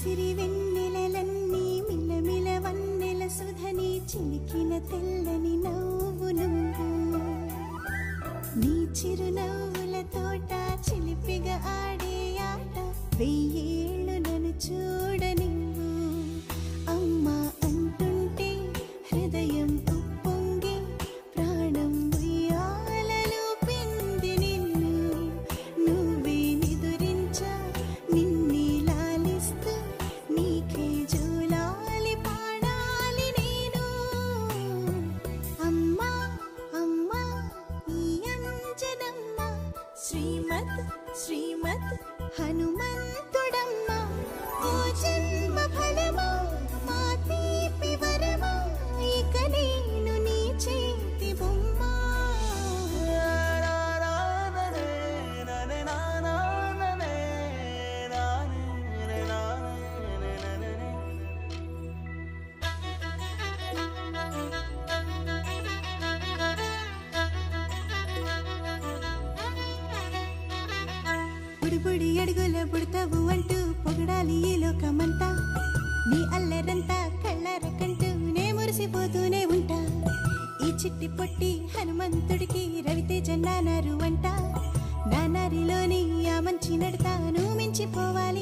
సిరి వెన్నెలలన్నీ మిలమిల వన్నెల సుధని చిలికిన తెల్లని నవ్వు నువ్వు నీ చిరునవ్వుల తోట చిలిపిగా ఆడే ఆట వెయ్యేళ్ళు నన్ను చూడనివ్వు అమ్మా అంటుంటే హృదయం ఉప్పొంగి ప్రాణం ఉయ్యాలలో పిండి నిన్ను నువ్వే నిదురించా నిన్నే లాలిస్తూ నీకే జోలాలి పాడాలి నేను అమ్మా అమ్మా ఈ అంజనమ్మ శ్రీమత్ శ్రీమత్ హనుమంతుడమ్మ ఓ జన్మ ఫలమా మా తీపి వరమా ఇక నేను నీ చేతి బొమ్మ బుడిబుడి అడుగుల బుడతావు అంటూ పొగడాలి ఈ లోకమంతా నీ అల్లరంతా కళ్ళారకంటూ నే మురిసిపోతూనే ఉంటా ఈ చిట్టి పొట్టి హనుమంతుడికి రవితేజ నానారు అంట నానారిలోని ఆ మంచి నడతాను మించిపోవాలి